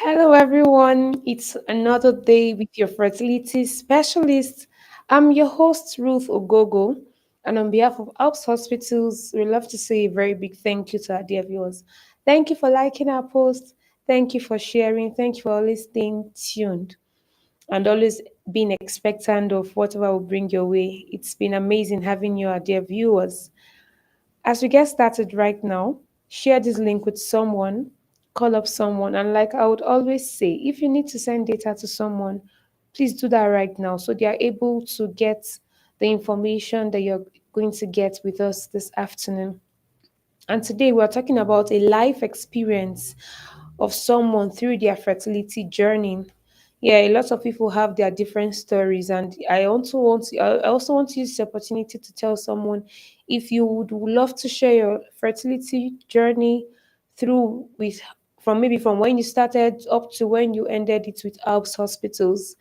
Hello, everyone. It's another day with your fertility specialist. I'm your host, Ruth Ogogo. And on behalf of Alps Hospitals, we love to say a very big thank you to our dear viewers. Thank you for liking our post. Thank you for sharing. Thank you for always staying tuned and always being expectant of whatever will bring your way. It's been amazing having you, our dear viewers. As we get started right now, share this link with someone, call up someone, and like I would always say, if you need to send data to someone, please do that right now so they are able to get the information that you're going to get with us this afternoon. And today we're talking about a life experience of someone through their fertility journey. Yeah, a lot of people have their different stories, and I also want to use this opportunity to tell someone if you would love to share your fertility journey through with from maybe from when you started up to when you ended it with Alps Hospitals,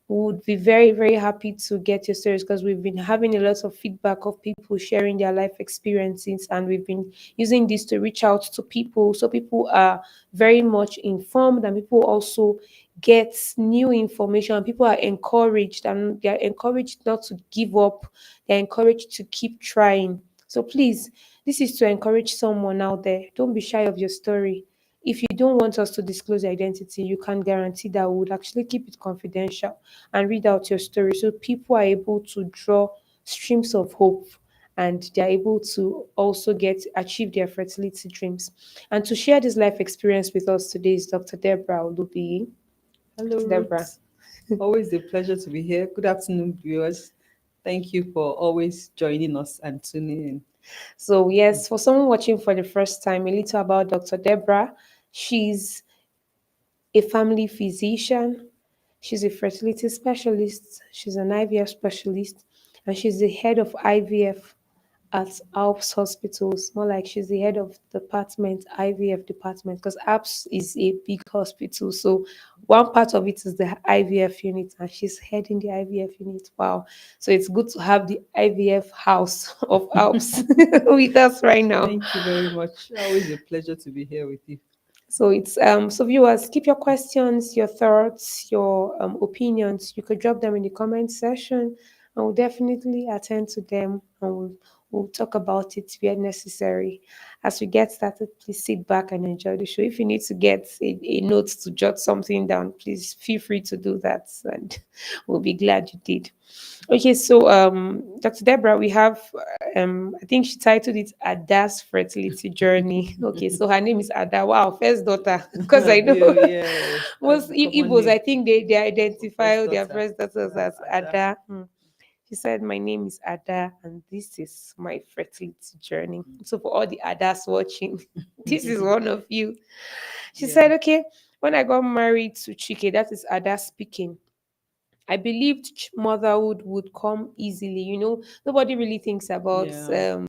would be very, very happy to get your stories because we've been having a lot of feedback of people sharing their life experiences, and we've been using this to reach out to people so people are very much informed and people also get new information and people are encouraged and they're encouraged not to give up, they're encouraged to keep trying. So please, this is to encourage someone out there. Don't be shy of your story. If you don't want us to disclose your identity, you can guarantee that we would actually keep it confidential and read out your story so people are able to draw streams of hope and they're able to also get achieve their fertility dreams. And to share this life experience with us today is Dr. Deborah Olubi. Hello, Deborah. Ruth. Always a pleasure to be here. Good afternoon, viewers. Thank you for always joining us and tuning in. So, yes, for someone watching for the first time, a little about Dr. Deborah. She's a family physician. She's a fertility specialist. She's an IVF specialist. And she's the head of IVF at Alps Hospitals. More like she's the head of department, IVF department, because Alps is a big hospital. So one part of it is the IVF unit, and she's heading the IVF unit. Wow. So it's good to have the IVF house of Alps with us right now. Thank you very much. Always a pleasure to be here with you. So it's so viewers, keep your questions, your thoughts, your opinions. You could drop them in the comment section, and we'll definitely attend to them, and we'll talk about it where necessary. As we get started, please sit back and enjoy the show. If you need to get a note to jot something down, please feel free to do that, and we'll be glad you did. Okay, so Dr. Deborah, we have I think she titled it Ada's fertility journey. Okay, so her name is Ada. Wow, first daughter. Because I know Yes, that's most the common Igbos, I name think they for first identify their daughter. first daughters That's as Ada. Ada. She said, my name is Ada, and this is my fertility journey. So for all the Adas watching, this is one of you. She Yeah, said, okay, when I got married to Chike, that is Ada speaking. I believed motherhood would come easily. Nobody really thinks about, yeah.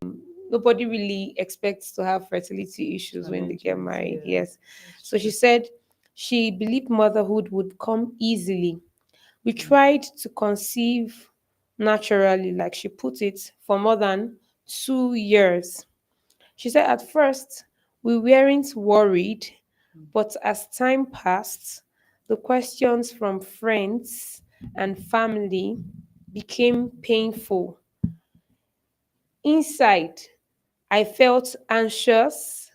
nobody really expects to have fertility issues when they get Challenges. married. Yeah, Yes. that's So she true. said she believed motherhood would come easily. We Mm. tried to conceive naturally, like she put it, for more than 2 years. She said at first we weren't worried, but as time passed, the questions from friends and family became painful. Inside, I felt anxious,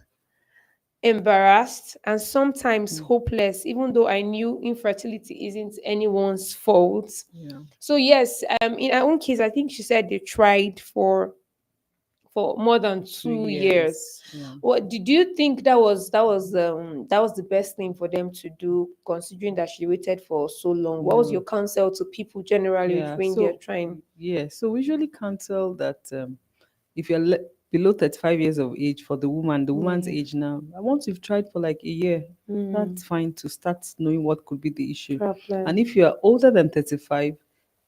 embarrassed, and sometimes Mm. hopeless, even though I knew infertility isn't anyone's fault. Yeah, So, yes, in her own case, I think she said they tried for more than two 2 years. years. Yeah. What did you think that was the best thing for them to do, considering that she waited for so long? What was your No. counsel to people generally Yeah. when they're So trying? yeah. So we usually counsel that if you're below 35 years of age for the woman's Yeah. age now, once you've tried for like a year, Mm, that's fine to start knowing what could be the issue. problem. And if you are older than 35,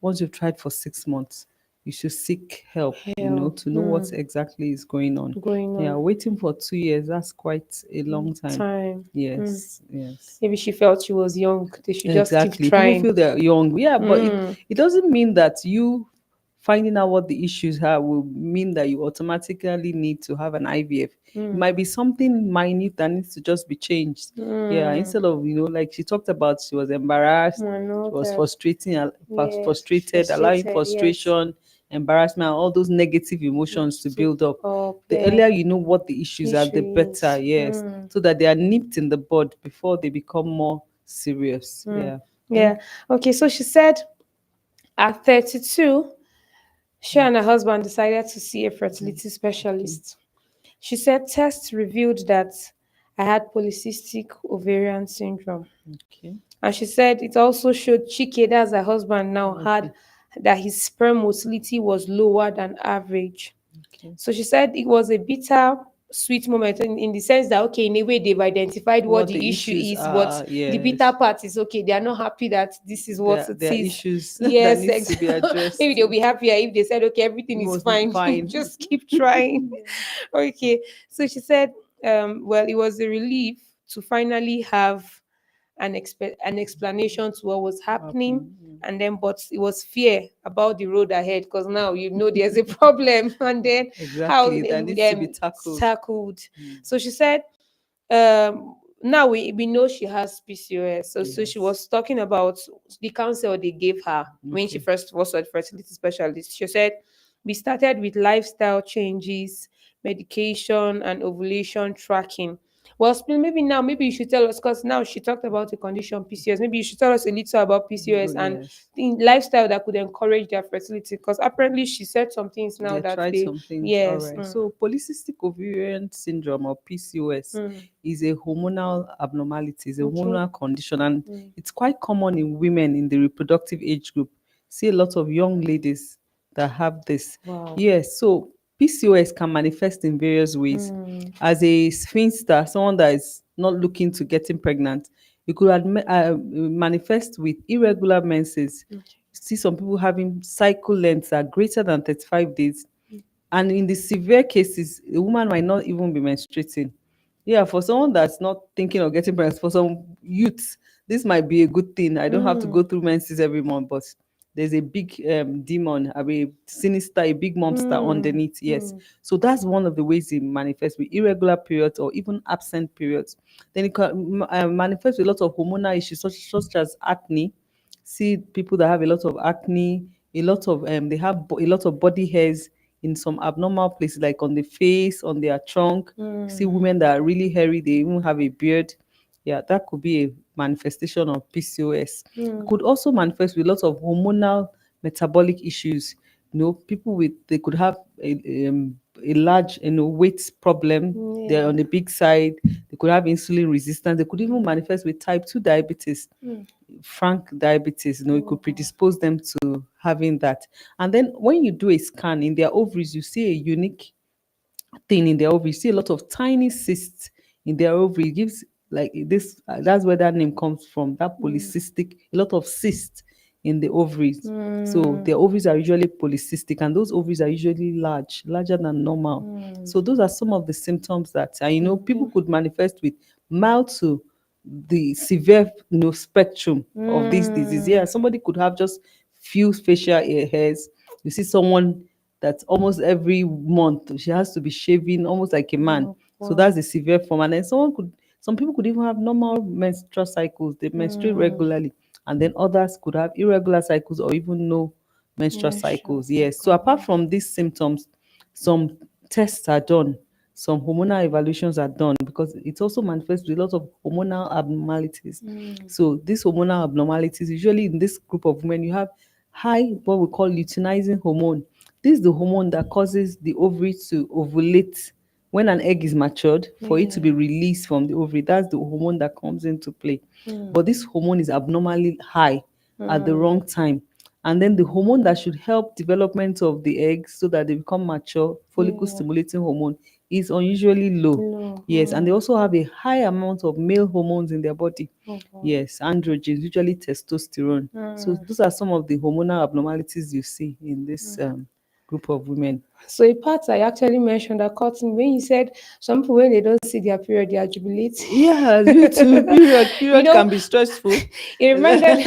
once you've tried for 6 months, you should seek help, Help. to know what exactly is going on. Going Yeah, on. waiting for 2 years, that's quite a long time. Time. Mm. Yes, yes. Maybe she felt she was young. They should just keep Exactly. People trying. feel they're young. Yeah, but it, Mm. it doesn't mean that you finding out what the issues are will mean that you automatically need to have an IVF. It might be something minute that needs to just be changed. Yeah, instead of, like she talked about, she was embarrassed, I know she was that. Yes, frustrated, allowing frustrated. Yes. frustration, embarrassment, all those negative emotions to To build up. up, The yeah. earlier you know what the issues are, the Issue better, is. yes, so that they are nipped in the bud before they become more serious. Yeah. Yeah. Okay, so she said at 32, she and her husband decided to see a fertility specialist. She said tests revealed that I had polycystic ovarian syndrome. Okay. And she said it also showed Chike, that's her husband now, Okay. had that his sperm motility was lower than average. Okay. So she said it was a bitter sweet moment in the sense that, okay, in a way they've identified what What the the issue issues is, but are, the bitter yes. part is, okay, they are not happy that this is what it There are is. issues that Yes, needs to be maybe addressed. they'll be happier if they said, okay, It everything is was fine. fine. Just keep trying. Okay. So she said, well, it was a relief to finally have an explanation to what was happening. Happening. And then, but it was fear about the road ahead, because now you know there's a problem. And then how Exactly. That needs to be it's tackled. tackled. So she said, now we know she has PCOS. So she Yes. was talking about the counsel they gave her when she Okay. first was a fertility specialist. She said, we started with lifestyle changes, medication, and ovulation tracking. Well, maybe now, maybe you should tell us, because now she talked about the condition PCOS. Maybe you should tell us a little about PCOS and Yes. the lifestyle that could encourage their fertility. Because apparently she said some things now They that tried they, some things. All yes. right. So polycystic ovarian syndrome or PCOS is a hormonal abnormality, it's a Okay. hormonal condition, and it's quite common in women in the reproductive age group. See a lot of young ladies that have this. Wow. Yes. So PCOS can manifest in various ways. As a spinster, someone that is not looking to getting pregnant, it could manifest with irregular menses. See some people having cycle lengths that are greater than 35 days. And in the severe cases, a woman might not even be menstruating. Yeah, for someone that's not thinking of getting pregnant, for some youths, this might be a good thing. I don't have to go through menses every month, but there's a big demon, a sinister, a big monster underneath. Yes. So that's one of the ways it manifests with irregular periods or even absent periods. Then it can manifest with a lot of hormonal issues, such as acne. See people that have a lot of acne, a lot of they have a lot of body hairs in some abnormal places, like on the face, on their trunk. See women that are really hairy, they even have a beard. Yeah, that could be a manifestation of PCOS. It could also manifest with lots of hormonal metabolic issues. People with they could have a large weight problem. They're Yeah. on the big side. They could have insulin resistance. They could even manifest with type 2 diabetes, frank diabetes. It could predispose them to having that. And then when you do a scan in their ovaries, you see a unique thing in their ovary. You see a lot of tiny cysts in their ovary. It gives like this. That's where that name comes from. That polycystic, a lot of cysts in the ovaries. So their ovaries are usually polycystic, and those ovaries are usually larger than normal. So those are some of the symptoms that people could manifest with mild to the severe spectrum of this disease. Yeah, somebody could have just few facial hairs. You see someone that almost every month she has to be shaving almost like a man. Oh, So wow. that's the severe form. And then some people could even have normal menstrual cycles. They menstruate regularly. And then others could have irregular cycles or even no menstrual Menstrual cycles. Yes. So cycle. apart from these symptoms, some tests are done, some hormonal evaluations are done, because it also manifests with a lot of hormonal abnormalities. So these hormonal abnormalities, usually in this group of women, you have high what we call luteinizing hormone. This is the hormone that causes the ovary to ovulate when an egg is matured for it to Yeah. be released from the ovary. That's the hormone that comes into play. But this hormone is abnormally high at the wrong time. And then the hormone that should help development of the eggs so that they become mature, follicle Yeah. stimulating hormone, is unusually low. No. Yes, and they also have a high amount of male hormones in their body. Oh, wow. Yes, androgens, usually testosterone. So those are some of the hormonal abnormalities you see in this group of women. So a part I actually mentioned that caught me when you said some people when they don't see their period they are jubilating. Yeah, me too. Period. You Period know, can be stressful. it reminded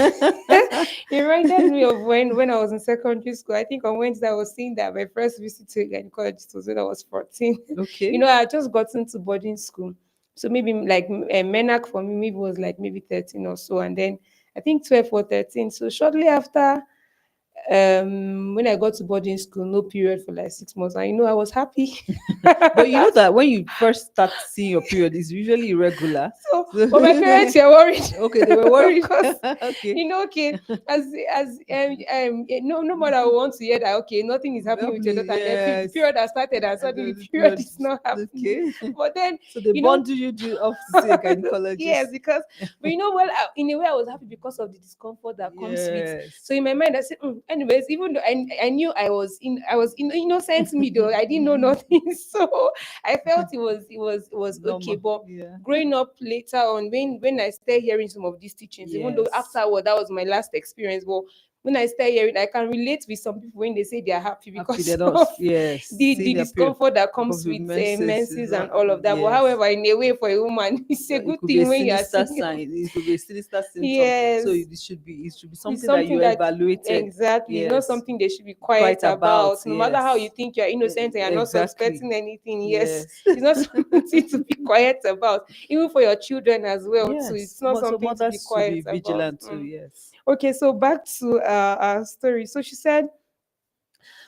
it reminded me of when I was in secondary school. I think on Wednesday I was saying that my first visit to a gynecologist was when I was 14. You Okay. know, I had just gotten to boarding school. So maybe like Menac for me maybe was like maybe 13 or so, and then I think 12 or 13. So shortly after, when I got to boarding school, no period for like 6 months. And you know, I was happy. But you know that when you first start seeing your period, it's usually irregular. So, So but my parents were worried okay, they were worried. because Okay. you know, okay, no matter I want to hear that, okay, nothing is happening with your daughter, and then the Yes. period has started, and And suddenly then the the period period. is not happening. Okay. But then, So they you know, bundle you off to see a yes, gynecologist. because but you know, well, in a way, I was happy because of the discomfort that comes with. So Yes. in my mind, I said, anyways, even though I knew I was in innocent me though, I didn't know nothing, so I felt it was okay. Normal. But Yeah. growing up later on, when I started hearing some of these teachings, even though Yes. afterward that was my last experience, but when I started hearing, I can relate with some people when they say they are happy Happy they because don't. of Yes. the Seeing their period. discomfort that Because comes with with menses is menses not. and all of that. But Yes. however, in a way, for a woman, it's a It good could be a thing when you are sinister seeing. sign. It could be a sinister symptom. So Yes, it should be it's something that you something that evaluated. exactly not Yes. something they should be Quite quiet about. about. No matter how you Yes. think you're innocent and you're not Exactly. suspecting anything, yes, Yes. it's not something to be quiet about. Even for your children as well, too. Yes. It's not So something to be mothers should quiet be about. vigilant too. Yes. Okay, so back to our story. So she said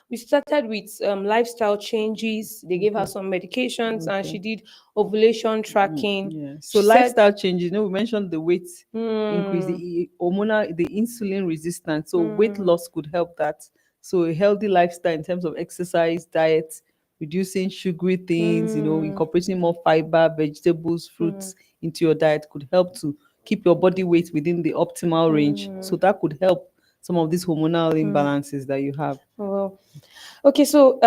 we started with lifestyle changes. They gave her Okay. some medications, and Okay. she did ovulation tracking. Yeah. So She said, lifestyle changes. We mentioned the weight increase, hmm, hormonal, the insulin resistance. So weight hmm, loss could help that. So a healthy lifestyle in terms of exercise, diet, reducing sugary things, hmm, incorporating more fiber, vegetables, fruits into your diet could help to keep your body weight within the optimal range. So that could help some of these hormonal imbalances that you have. well, okay, so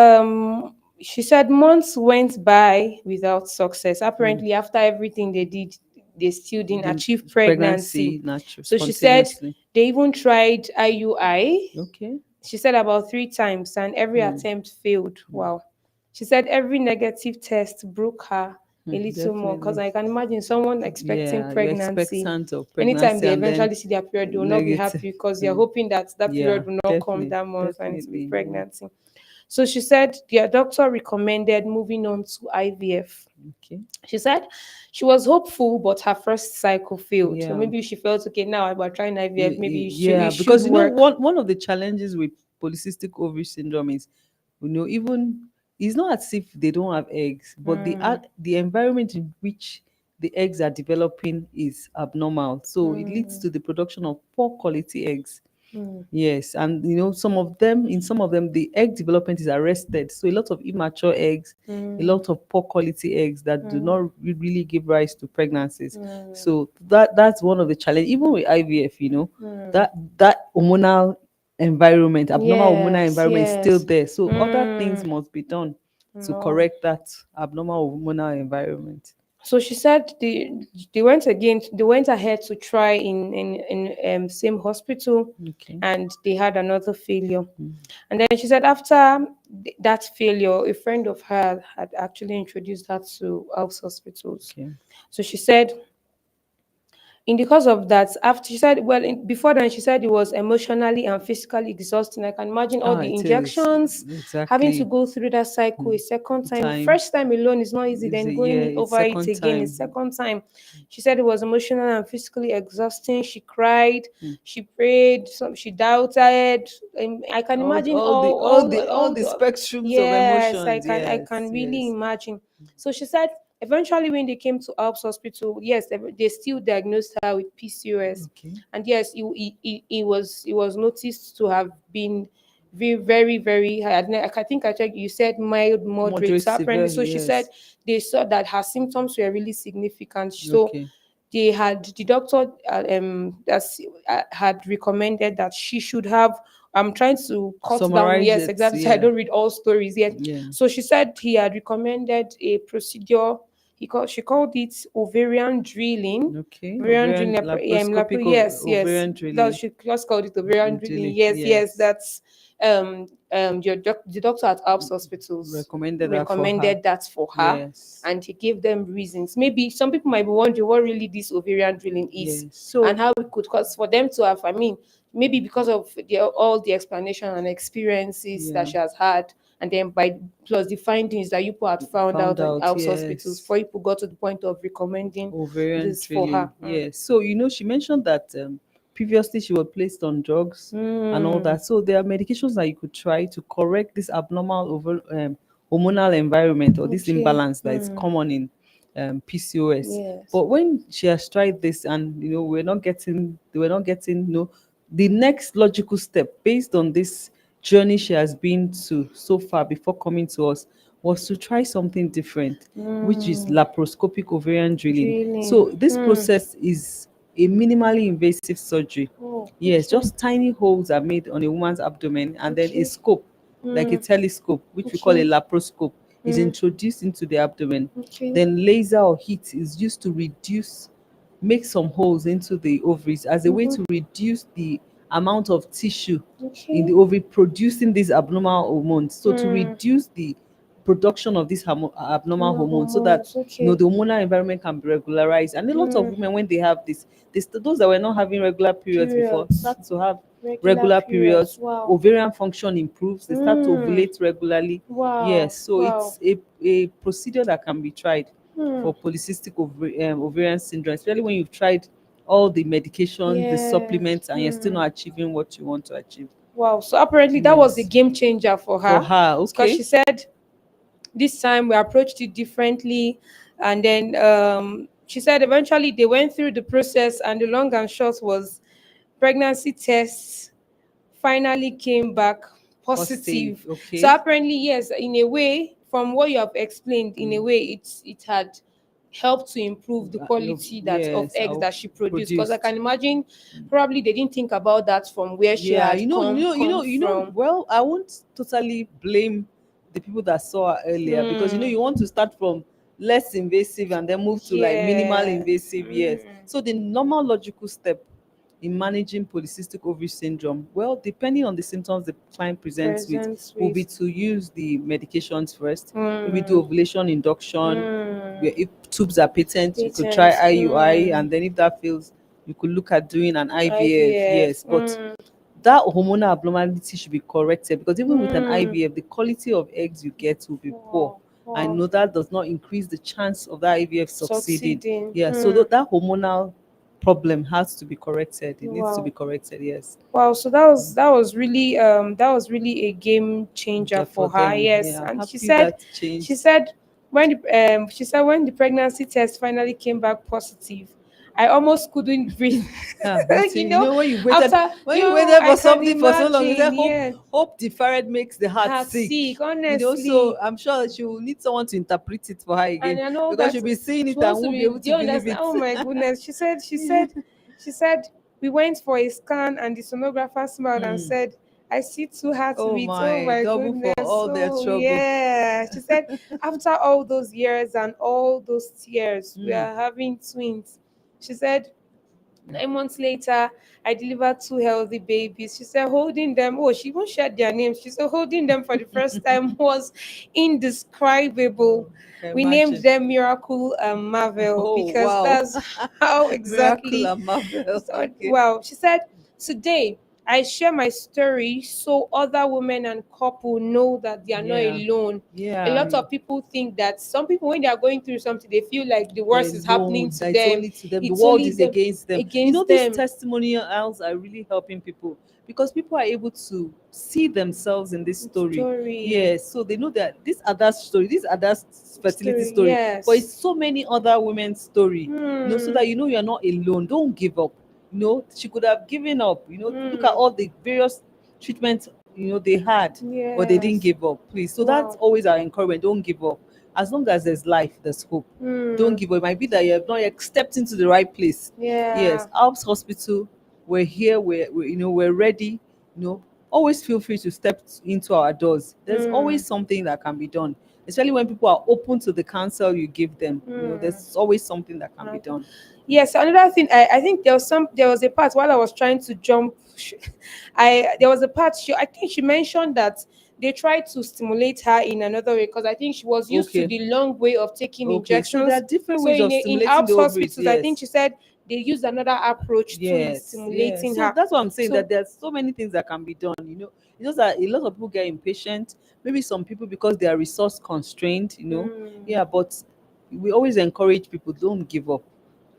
she said months went by without success. Apparently, after everything they did, they still didn't The achieve pregnancy. pregnancy natural So she said spontaneously. they even tried IUI. Okay. She said about 3 times, and every attempt failed. Wow. She said every negative test broke her a little more because Definitely. I can imagine someone expecting Yeah, you're pregnancy. expectant of Anytime pregnancy they and then eventually see their period, they will not be negative. happy because they're Mm, hoping that that yeah, period will not come definitely, that month and it will be definitely. Yeah. pregnancy. So she said their doctor recommended moving on to IVF. Okay. She said she was hopeful, but her first cycle failed. So Yeah. maybe she felt okay now about trying IVF. Maybe Yeah, it should because work. one of the challenges with polycystic ovary syndrome is, even it's not as if they don't have eggs, but the environment in which the eggs are developing is abnormal. So it leads to the production of poor quality eggs. Yes, and in some of them, the egg development is arrested. So a lot of immature eggs, a lot of poor quality eggs that do not really give rise to pregnancies. So that's one of the challenges. Even with IVF, that hormonal environment, abnormal hormonal Yes, environment is still yes. there. So other things Mm, must be done to no. correct that abnormal hormonal environment. So she said they went ahead to try in same hospital, Okay. and they had another failure. And then she said after that failure, a friend of her had actually introduced her to Alps hospitals. Okay. So she said in the course of that, after she said, well, before then, she said it was emotionally and physically exhausting. I can imagine all the It is injections, having to exactly go through that cycle a second time. time. First time alone is not easy, Is then it? Yeah, going it's over it second again a time. second time. She said it was emotional and physically exhausting. She cried, she prayed, she doubted. I can imagine All the spectrums of yes, I emotions. can I Yes, can really yes. imagine. So she said eventually, when they came to Alps Hospital, yes, they still diagnosed her with PCOS, Okay. and yes, it was noticed to have been very, very, very high. I think I checked. You said mild, moderate. Moderate, So apparently, severe. so she said Yes. they saw that her symptoms were really significant. So Okay. they had the doctor had recommended that she should have. I'm trying to cut down. Summarize Yes, it. exactly. So I Yeah. don't read all stories yet. Yeah. So she said he had recommended a procedure. She called it ovarian drilling. Okay. Ovarian Ovarian drilling, laparoscopic yes. ovarian That drilling. she just called it ovarian drilling. Drilling. Yes, yes, Yes. that's the doctor at Alps Hospitals Recommended that for her. recommended that for her, Yes. and he gave them reasons. Maybe some people might be wondering what really this ovarian drilling is, Yes. So and how we could, cause for them to have, I mean, maybe because of all the explanation and experiences that yeah, she has had, and then by plus the findings that you people had found found out at out. Alps Hospitals, Yes. for people got to the point of recommending Ovarian this for drilling. her. Yes. So she mentioned that previously she was placed on drugs and all Mm. that. So there are medications that you could try to correct this abnormal hormonal environment or this Okay. imbalance that is common in PCOS. Yes. But when she has tried this and we're not getting the next logical step based on this journey she has been to so far before coming to us was to try something different, which is Mm. laparoscopic ovarian drilling. Drilling. So this Hmm. process is a minimally invasive surgery. Oh, Yes, okay. just tiny holes are made on a woman's abdomen, and then a Okay. scope, like a Mm. telescope, which we call a Okay. laparoscope, is Mm. introduced into the abdomen. Okay. Then laser or heat is used to make some holes into the ovaries as a way Mm-hmm. to reduce the amount of tissue in the Okay. ovary producing these abnormal hormones. So to Mm. reduce the production of these abnormal No hormones so that hormones. Okay. the hormonal environment can be regularized. And a lot of Mm. women, when they have this, those that were not having regular periods before Periods. start to have Regular regular periods. periods. Wow. Ovarian function improves. They start to Mm. ovulate regularly. Wow. Yes, so Wow. it's a procedure that can be tried Hmm. for polycystic ovarian syndrome, especially when you've tried all the medication, the Yes. supplements, and you're still Hmm. not achieving what you want to achieve. Wow. So apparently that was a Yes. game changer for For her, her, because she okay. said this time we approached it differently, and then she said eventually they went through the process, and the long and short was pregnancy tests finally came back Positive, positive. So okay. apparently, yes, in a way, from what you have explained, in a Mm. way, it had helped to improve the quality that of Yes, eggs I'll that she produced. Because I produced. can imagine probably they didn't think about that from where she Yeah, had come from. well, I won't totally blame the people that saw her earlier, because Hmm. you want to start from less invasive and then move to like minimal Yes. invasive. Yes. Mm. So the normal logical step in managing polycystic ovary syndrome, well, depending on the symptoms the client presents with, Presents will be with. to use the medications first. Maybe do Mm. ovulation induction. Where Mm. if tubes are patent, you could try Patent. IUI, Mm. and then if that fails, you could look at doing an IVF. IVF. Yes, but Mm. that hormonal abnormality should be corrected, because even with an Mm. IVF, the quality of eggs you get will be poor. Wow. I Wow. know that does not increase the chance of that IVF succeeding. Succeeding. Yeah, so Mm. that hormonal problem has to be corrected. It needs to be Wow. corrected. Yes, Wow. So that was really a game changer yeah, for for her. them. Yes. Yeah, I'm And she happy said that she changed. said when the pregnancy test finally came back positive, I almost couldn't breathe. Yeah, breathing. After When you waited I for can something for so long, you imagine, said hope yeah. hope deferred makes the heart Heart sick. sick, So honestly. I'm sure that she will need someone to interpret it for her And again, I know because that she'll be seeing she it and wants to won't be be, able do to you believe understand? it. Oh my goodness. She said we went for a scan, and the sonographer smiled and Hmm. said, I see two Oh heartbeats. Oh my, my double for goodness. all their So trouble. yeah. She said after all those years and all those tears, we Hmm. are having twins. She said 9 months later, I delivered two healthy babies. She said holding them, oh, she even shared their names. She said holding them for the first time was indescribable. Oh, I can We named imagine. them Miracle and Marvel Oh because wow. that's how Miracle exactly. and Marvel. So, Okay. well, she said, today I share my story so other women and couple know that they are not Yeah. alone. A Yeah. lot of people think that some people, when they are going through something, they feel like the They're worst is happening alone, to that it's them. only to them, the It's world only is them against them. against These them. testimonials are really helping people, because people are able to see themselves in this story. Story. Yes, so they know that this other story, this other fertility Story. story, but it's Yes. so many other women's story. So Hmm. that you're not alone. Don't give up. She could have given up. Look at Hmm. all the various treatments they had, but they didn't Yes. give up. Please, so that's Wow. always our encouragement. Don't give up. As long as there's life, there's hope. Don't Hmm. give up. It might be that you have not yet stepped into the right place. Yeah. Yes, Alps Hospital, we're here. We're ready. Always feel free to step into our doors. There's Hmm. always something that can be done, especially when people are open to the counsel you give them. There's always something that can be Okay. done. Yes, another thing, I think there was a part while I was trying to jump. I there was a part I think she mentioned that they tried to stimulate her in another way because I think she was used to Okay. the long way of taking Okay, so there are injections. different So ways of in stimulating the Alps ovaries. hospitals, I think Yes. she said they used another approach to Yes, yes. stimulating So her. that's what I'm saying, So that there's so many things that can be done. It's just that a lot of people get impatient. Maybe some people because they are resource constrained. Yeah, but we always encourage people, don't give up.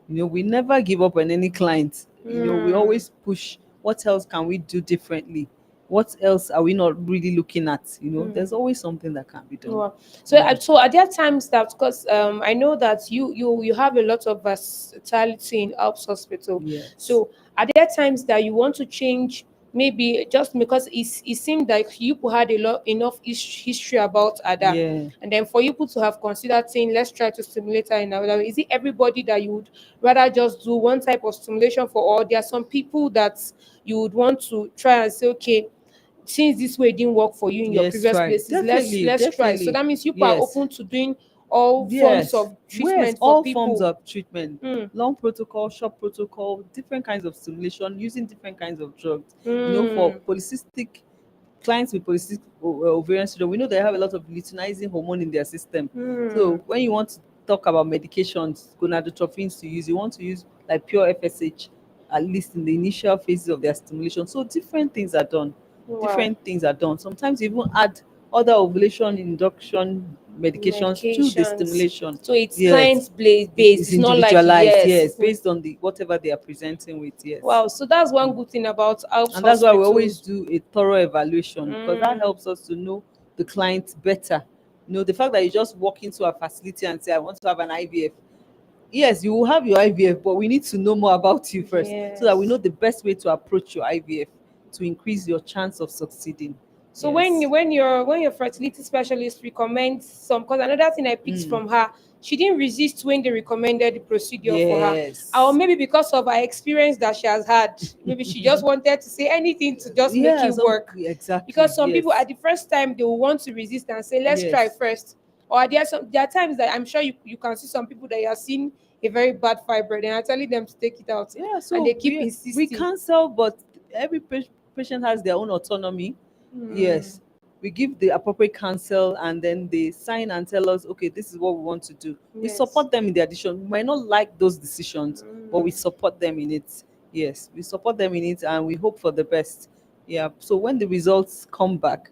We never give up on any client. We always push. What else can we do differently? What else are we not really looking at? There's always something that can be done. wow. So are there times that because I know that you have a lot of versatility in Alps Hospital. Yes. So are there times that you want to change maybe just because it seemed like you people had a lot enough history about Ada, Yeah. and then for you people to have considered saying let's try to stimulate her in another way. Is it everybody that you would rather just do one type of stimulation for, or there are some people that you would want to try and say okay, since this way didn't work for you in your Yes, previous try. places, let's Definitely, let's try. So definitely. that means you are Yes. open to doing all forms Yes, of yes, treatment for all forms people. of treatment, long protocol, short protocol, different kinds of stimulation, using different kinds of drugs. For polycystic clients with polycystic ovarian syndrome, we know they have a lot of luteinizing hormone in their system. So when you want to talk about medications, gonadotropins to use, you want to use like pure FSH, at least in the initial phases of their stimulation. So different things are done. Wow. Different things are done. Sometimes you even add other ovulation induction medications to the Medications. stimulation. So it's Yes, client it based. is It's not like individualized. yes. Yes, based on the whatever they are presenting with. Yes, Wow. So that's one good thing about Alps and that's why we always hospitals. do a thorough evaluation, because that helps us to know the client better. The fact that you just walk into a facility and say I want to have an IVF, yes, you will have your IVF, but we need to know more about you first, so that we Yes. know the best way to approach your IVF to increase your chance of succeeding. So Yes. when your fertility specialist recommends some, because another thing I picked from her, she didn't resist when they recommended the procedure for her. Or Yes. maybe because of her experience that she has had, maybe she just wanted to say anything to just make Yeah, it work. exactly. Because some people Yes. at the first time they will want to resist and say, let's try Yes. first. Or there are times that I'm sure you can see some people that you are seeing a very bad fibroid and are telling them to take it out. Yeah, And so they keep we insisting. cancel, but every patient has their own autonomy. Hmm. Yes, we give the appropriate counsel, and then they sign and tell us, okay, this is what we want to do. We Yes. support them in their decision. We might not like those decisions, but we support them in it. Yes, we support them in it, and we hope for the best. Yeah, so when the results come back,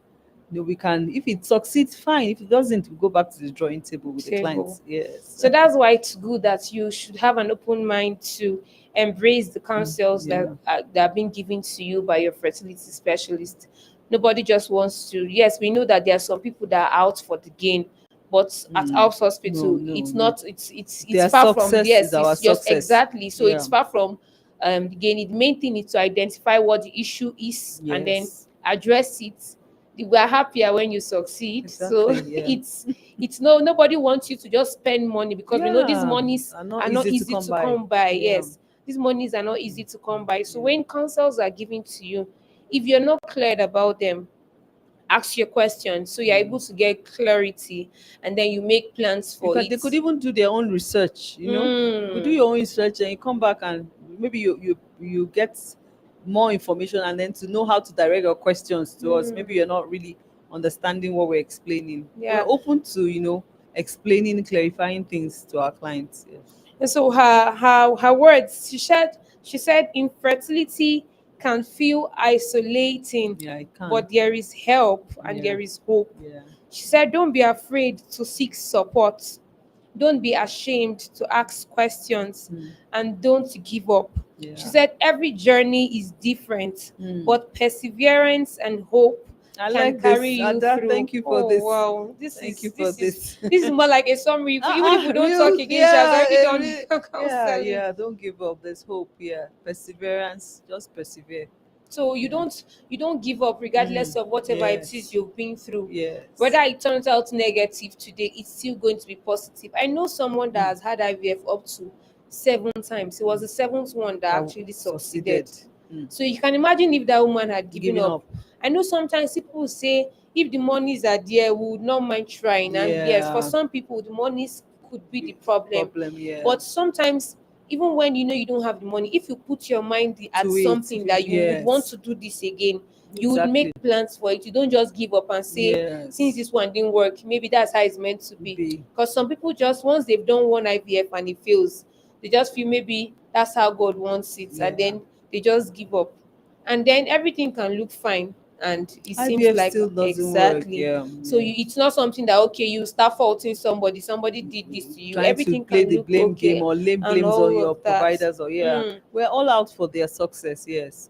we can, if it succeeds, fine. If it doesn't, we go back to the drawing table with the Table. clients. Yes. So that's why it's good that you should have an open mind to embrace the counsels Yeah. that are being given to you by your fertility specialist. Nobody just wants to. Yes, we know that there are some people that are out for the gain, but at Alps No, Hospital, no, it's no. not. It's Their far from. success is Yes, our it's just success. exactly. So Yeah. it's far from the gain. The main thing is to identify what the issue is and then Yes. address it. We are happier when you succeed. So Exactly. Yeah. it's no, nobody wants you to just spend money because we know these Yeah. monies Are not are not easy to easy come to by. come by. Yeah. Yes, these monies are not easy to come by. So Yeah. when counsels are given to you, if you're not cleared about them, ask your questions so you're able to get clarity, and then you make plans for They it. could even do their own research. You could do Mm, your own research and you come back and maybe you get more information, and then to know how to direct your questions to us. Maybe you're not really understanding what we're explaining. We're yeah. open to explaining, clarifying things to our clients. Yeah. And so her words, she said infertility can feel isolating, Yeah, I can. but there is help and Yeah. there is hope. Yeah. She said don't be afraid to seek support. Don't be ashamed to ask questions and don't give up. She Yeah. said every journey is different, but perseverance and hope I can like carry this. you Ada, through. thank you for Oh this. wow. This Thank is you for this is this. this is more like a summary. Even if we don't talk Real, again, she has yeah, already done the yeah, counseling. yeah. Don't give up. There's hope. Yeah, perseverance. Just persevere. So Yeah. you don't give up regardless of whatever it is Yes. you've been through. Yes. Whether it turns out negative today, it's still going to be positive. I know someone that has had IVF up to 7 times. It was the seventh one that actually Succeeded. succeeded. So you can imagine if that woman had given Giving up. up. I know sometimes people say if the monies are there, we would not mind trying. And yes, for Yeah. some people, the monies could be the problem. Problem, yeah. But sometimes, even when you know you don't have the money, if you put your mind at To it, something that you would want yes. to do this again, you would make Exactly. plans for it. You don't just give up and say, since Yes. this one didn't work, maybe that's how it's meant to be. Be. Because some people just, once they've done one IVF and it fails, they just feel maybe that's how God wants it, and Yeah. then they just give up. And then everything can look fine, and it seems IVF like still doesn't work. exactly. Yeah. So Yeah. it's not something that, okay, you start faulting somebody did this to you. Trying to Everything play can the look blame game okay or lay and blames on all your of that. providers, or yeah, Mm, we're all out for their success. Yes,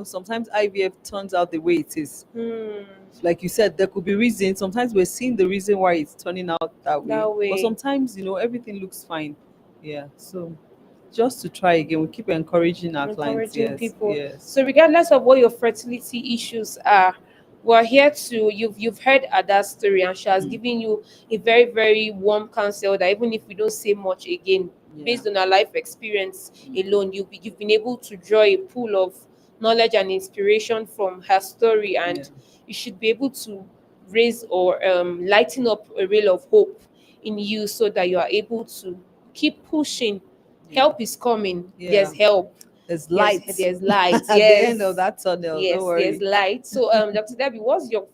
sometimes IVF turns out the way it is. mm, Like you said, there could be reasons. Sometimes we're seeing the reason why it's turning out that way, that but way. sometimes everything looks fine. Yeah, so just to try again, we keep encouraging our clients. Encouraging Yes, people. yes. So regardless of what your fertility issues are, we're here to you've heard Ada's story, and she has Mm. given you a very, very warm counsel that even if we don't say much again, Yeah. based on our life experience alone, you've been able to draw a pool of knowledge and inspiration from her story, Yeah. and you should be able to raise or lighten up a ray of hope in you so that you are able to keep pushing. Yeah. Help is coming. There's Yeah. help. There's Yes, light there's light. at the end of Yes, that tunnel. Don't yes, there's worry. light. So, Dr. Debbie, what's your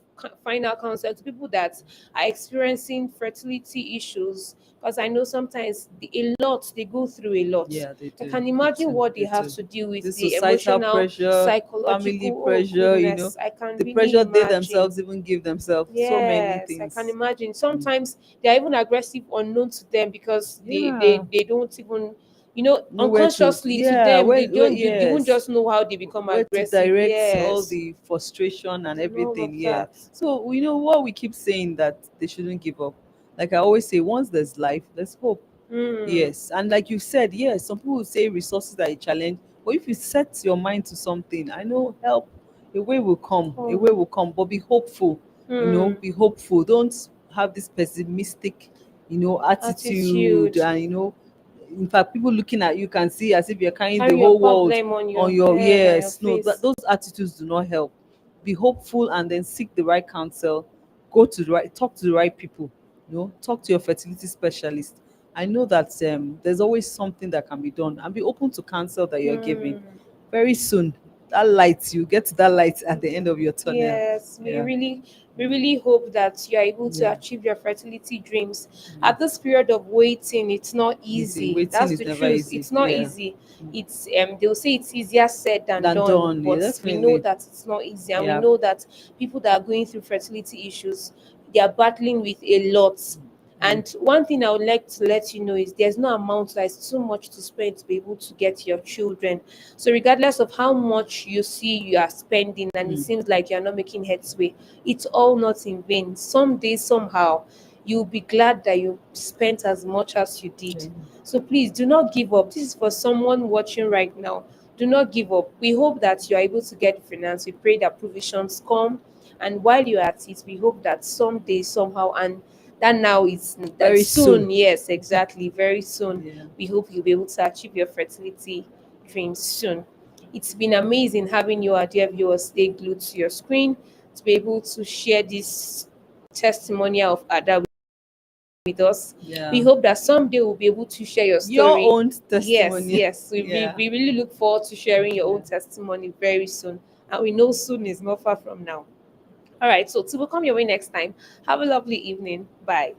final counsel to people that are experiencing fertility issues? Because I know sometimes a lot they go through a lot. Yeah, they I do. can They imagine do. what they They have do. to deal The with, the societal emotional, pressure, family psychological. Oh pressure, goodness, I can the really pressure they imagine. themselves even give themselves. So many Yes, I can things. imagine. Mm. Sometimes they are even aggressive unknown to them because Yeah. they don't even, Nowhere to, unconsciously to yeah, them, where they won't yes. just know how they become Where to aggressive. direct all Yes, the frustration and and all of everything. Yeah. that. So what we keep saying, that they shouldn't give up. Like I always say, once there's life, there's hope. Mm. Yes, and like you said, yes, some people will say resources are a challenge, but if you set your mind to something, I know help, a way will come, a Oh. way will come. But be hopeful, Mm. be hopeful. Don't have this pessimistic, attitude, Attitude. and in fact, people looking at you can see as if you're carrying the Carry your whole world problem on on your your, head and your yes. No, face. those attitudes do not help. Be hopeful and then seek the right counsel. Go to the right, talk to the right people. Talk to your fertility specialist. I know that there's always something that can be done, and be open to counsel that you're giving. Mm. Very soon, that light, you get to that light at the end of your tunnel. Yes, Yeah. we really hope that you are able to Yeah. achieve your fertility dreams. At this period of waiting, it's not Easy. easy. Waiting That's is the never truth. easy. It's not Yeah. easy. It's they'll say it's easier said than Than done, done. Yeah, but we know definitely. that it's not easy, and we Yeah. know that people that are going through fertility issues, they are battling with a lot. And one thing I would like to let you know is there's no amount that is too much to spend to be able to get your children. So regardless of how much you see you are spending and it Mm. seems like you're not making headway, it's all not in vain. Someday, somehow, you'll be glad that you spent as much as you did. Okay. So please do not give up. This is for someone watching right now. Do not give up. We hope that you are able to get finance. We pray that provisions come. And while you're at it, we hope that someday, somehow, and that now is that Very soon, soon. yes, exactly, very soon. Yeah. We hope you'll be able to achieve your fertility dreams soon. It's been amazing having you, our dear viewers, stay glued to your screen to be able to share this testimonial of Ada with us. We Yeah. hope that someday we'll be able to share your Your story. own Yes, testimony. yes. Yeah. We really look forward to sharing your Yeah. own testimony very soon. And we know soon is not far from now. All right, so to come your way next time, have a lovely evening. Bye.